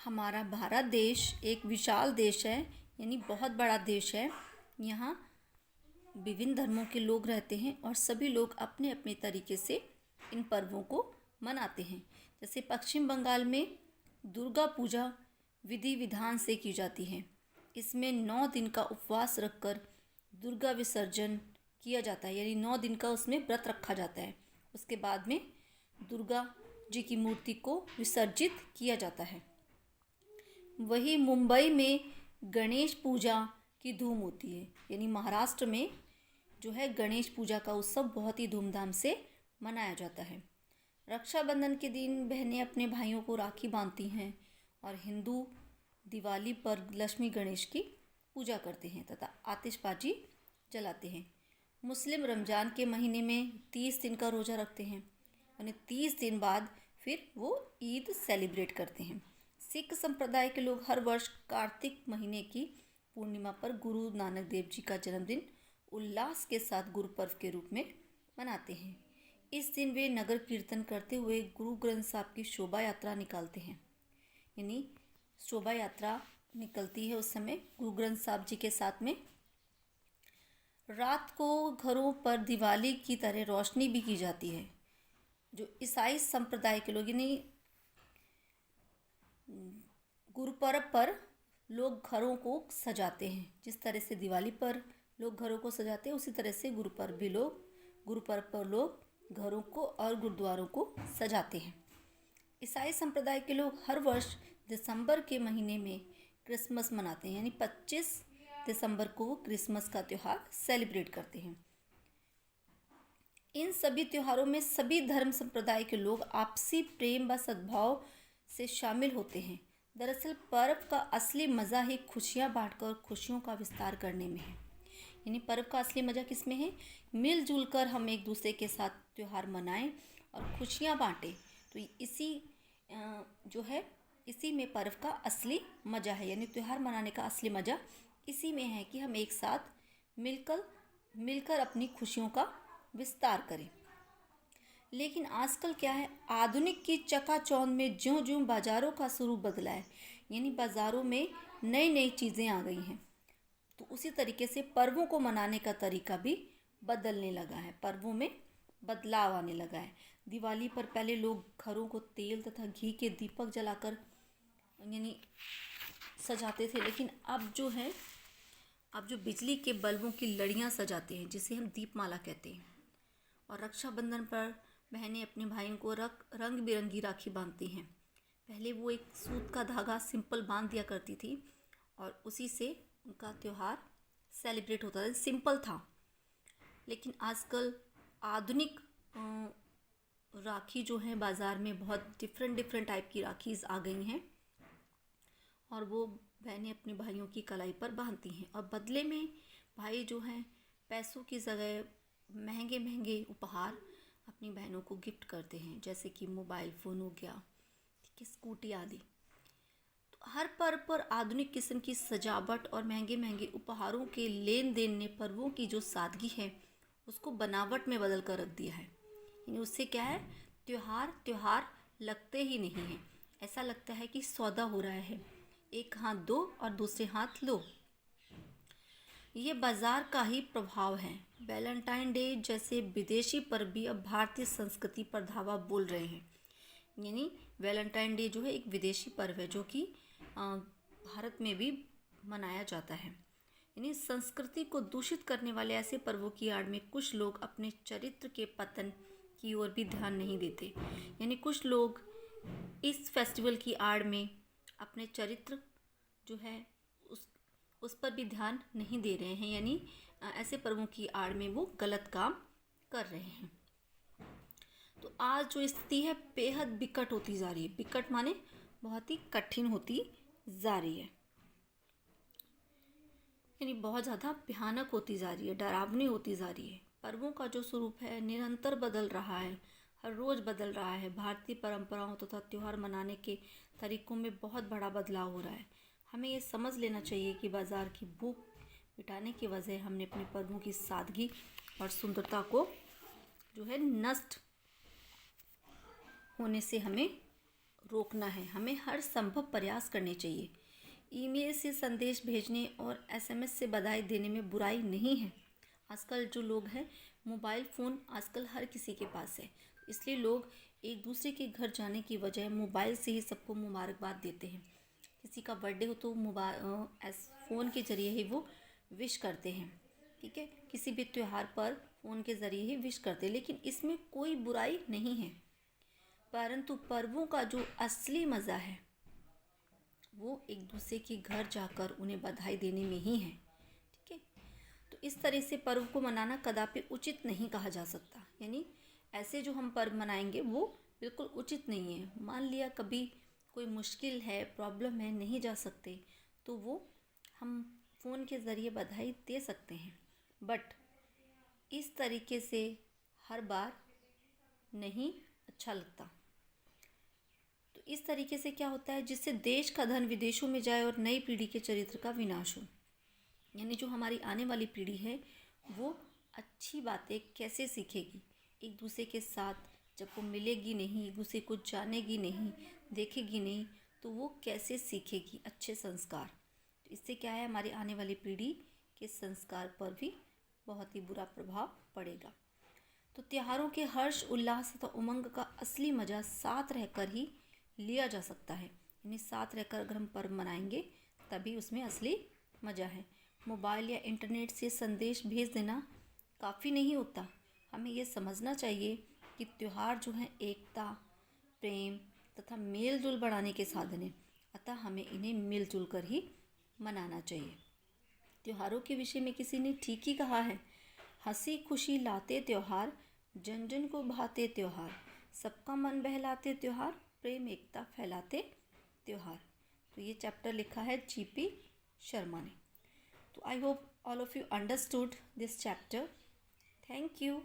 हमारा भारत देश एक विशाल देश है, यानी बहुत बड़ा देश है। यहाँ विभिन्न धर्मों के लोग रहते हैं और सभी लोग अपने अपने तरीके से इन पर्वों को मनाते हैं। जैसे पश्चिम बंगाल में दुर्गा पूजा विधि विधान से की जाती है। इसमें 9 दिन का उपवास रखकर दुर्गा विसर्जन किया जाता है, यानी 9 दिन का उसमें व्रत रखा जाता है। उसके बाद में दुर्गा जी की मूर्ति को विसर्जित किया जाता है। वही मुंबई में गणेश पूजा की धूम होती है, यानी महाराष्ट्र में जो है गणेश पूजा का उत्सव बहुत ही धूमधाम से मनाया जाता है। रक्षाबंधन के दिन बहनें अपने भाइयों को राखी बांधती हैं और हिंदू दिवाली पर लक्ष्मी गणेश की पूजा करते हैं तथा आतिशबाजी जलाते हैं। मुस्लिम रमज़ान के महीने में 30 दिन का रोज़ा रखते हैं और 30 दिन बाद फिर वो ईद सेलिब्रेट करते हैं। सिख संप्रदाय के लोग हर वर्ष कार्तिक महीने की पूर्णिमा पर गुरु नानक देव जी का जन्मदिन उल्लास के साथ गुरु पर्व के रूप में मनाते हैं। इस दिन वे नगर कीर्तन करते हुए गुरु ग्रंथ साहब की शोभा यात्रा निकालते हैं, यानी शोभा यात्रा निकलती है उस समय गुरु ग्रंथ साहब जी के साथ में। रात को घरों पर दिवाली की तरह रोशनी भी की जाती है। जो ईसाई संप्रदाय के लोग, यानी गुरुपर्व पर लोग घरों को सजाते हैं। जिस तरह से दिवाली पर लोग घरों को सजाते हैं, उसी तरह से गुरुपर्व पर लोग घरों को और गुरुद्वारों को सजाते हैं। ईसाई संप्रदाय के लोग हर वर्ष दिसंबर के महीने में क्रिसमस मनाते हैं, यानी 25 दिसंबर को वो क्रिसमस का त्यौहार सेलिब्रेट करते हैं। इन सभी त्योहारों में सभी धर्म संप्रदाय के लोग आपसी प्रेम व सद्भाव से शामिल होते हैं। दरअसल पर्व का असली मज़ा ही खुशियाँ बांटकर खुशियों का विस्तार करने में है। यानी पर्व का असली मज़ा किस में है? मिलजुल कर हम एक दूसरे के साथ त्यौहार मनाएं और खुशियाँ बांटें। तो इसी में पर्व का असली मज़ा है, यानी त्यौहार मनाने का असली मज़ा इसी में है कि हम एक साथ मिलकर अपनी खुशियों का विस्तार करें। लेकिन आजकल क्या है, आधुनिक की चकाचौंध में ज्यों ज्यों बाज़ारों का स्वरूप बदला है, यानी बाज़ारों में नई नई चीज़ें आ गई हैं, तो उसी तरीके से पर्वों को मनाने का तरीका भी बदलने लगा है। पर्वों में बदलाव आने लगा है। दिवाली पर पहले लोग घरों को तेल तथा घी के दीपक जलाकर यानी सजाते थे, लेकिन अब जो बिजली के बल्बों की लड़ियाँ सजाते हैं, जिसे हम दीपमाला कहते हैं। और रक्षाबंधन पर बहनें अपने भाइयों को रंग बिरंगी राखी बांधती हैं। पहले वो एक सूत का धागा सिंपल बांध दिया करती थी और उसी से उनका त्यौहार सेलिब्रेट होता था, सिंपल था। लेकिन आजकल आधुनिक राखी जो है बाज़ार में बहुत डिफरेंट टाइप की राखीज़ आ गई हैं और वो बहनें अपने भाइयों की कलाई पर बांधती हैं और बदले में भाई जो हैं पैसों की जगह महंगे महंगे उपहार अपनी बहनों को गिफ्ट करते हैं, जैसे कि मोबाइल फ़ोन हो गया, ठीक है, स्कूटी आदि। तो हर पर्व पर आधुनिक किस्म की सजावट और महंगे महंगे उपहारों के लेन देन ने पर्वों की जो सादगी है उसको बनावट में बदल कर रख दिया है। यानी उससे क्या है, त्योहार लगते ही नहीं हैं। ऐसा लगता है कि सौदा हो रहा है, एक हाथ दो और दूसरे हाथ लो। ये बाज़ार का ही प्रभाव है। वैलेंटाइन डे जैसे विदेशी पर्व भी अब भारतीय संस्कृति पर धावा बोल रहे हैं। यानी वैलेंटाइन डे जो है एक विदेशी पर्व है जो कि भारत में भी मनाया जाता है। यानी संस्कृति को दूषित करने वाले ऐसे पर्वों की आड़ में कुछ लोग अपने चरित्र के पतन की ओर भी ध्यान नहीं देते। यानी कुछ लोग इस फेस्टिवल की आड़ में अपने चरित्र जो है उस पर भी ध्यान नहीं दे रहे हैं, यानी ऐसे पर्वों की आड़ में वो गलत काम कर रहे हैं। तो आज जो स्थिति है बेहद विकट होती जा रही है। विकट माने बहुत ही कठिन होती जा रही है, यानी बहुत ज़्यादा भयानक होती जा रही है, डरावनी होती जा रही है। पर्वों का जो स्वरूप है निरंतर बदल रहा है, हर रोज़ बदल रहा है। भारतीय परंपराओं तथा त्यौहार मनाने के तरीक़ों में बहुत बड़ा बदलाव हो रहा है। हमें ये समझ लेना चाहिए कि बाज़ार की भूख मिटाने की वजह हमने अपने पर्वों की सादगी और सुंदरता को जो है नष्ट होने से हमें रोकना है, हमें हर संभव प्रयास करने चाहिए। ईमेल से संदेश भेजने और एसएमएस से बधाई देने में बुराई नहीं है। आजकल जो लोग हैं, मोबाइल फ़ोन आजकल हर किसी के पास है, इसलिए लोग एक दूसरे के घर जाने की बजाय मोबाइल से ही सबको मुबारकबाद देते हैं। किसी का बर्थडे हो तो फ़ोन के ज़रिए ही वो विश करते हैं, ठीक है। किसी भी त्यौहार पर फ़ोन के ज़रिए ही विश करते हैं, लेकिन इसमें कोई बुराई नहीं है। परंतु पर्वों का जो असली मज़ा है वो एक दूसरे के घर जाकर उन्हें बधाई देने में ही है, ठीक है। तो इस तरह से पर्व को मनाना कदापि उचित नहीं कहा जा सकता, यानी ऐसे जो हम पर्व मनाएंगे वो बिल्कुल उचित नहीं है। मान लिया कभी कोई मुश्किल है, प्रॉब्लम है, नहीं जा सकते, तो वो हम फ़ोन के ज़रिए बधाई दे सकते हैं, बट इस तरीके से हर बार नहीं अच्छा लगता। तो इस तरीके से क्या होता है, जिससे देश का धन विदेशों में जाए और नई पीढ़ी के चरित्र का विनाश हो। यानी जो हमारी आने वाली पीढ़ी है वो अच्छी बातें कैसे सीखेगी, एक दूसरे के साथ जब वो मिलेगी नहीं, एक दूसरे को जानेगी नहीं, देखेगी नहीं, तो वो कैसे सीखेगी अच्छे संस्कार। तो इससे क्या है, हमारी आने वाली पीढ़ी के संस्कार पर भी बहुत ही बुरा प्रभाव पड़ेगा। तो त्योहारों के हर्ष, उल्लास तथा उमंग का असली मज़ा साथ रहकर ही लिया जा सकता है। यानी साथ रहकर अगर हम पर्व मनाएंगे तभी उसमें असली मज़ा है। मोबाइल या इंटरनेट से संदेश भेज देना काफ़ी नहीं होता। हमें ये समझना चाहिए कि त्यौहार जो हैं एकता, प्रेम तथा मेल जोल बढ़ाने के साधन हैं, अतः हमें इन्हें मिलजुल कर ही मनाना चाहिए। त्योहारों के विषय में किसी ने ठीक ही कहा है, हंसी खुशी लाते त्योहार, जन जन को भाते त्योहार, सबका मन बहलाते त्योहार, प्रेम एकता फैलाते त्योहार। तो ये चैप्टर लिखा है जीपी शर्मा ने। तो I hope all of you understood this chapter. Thank you.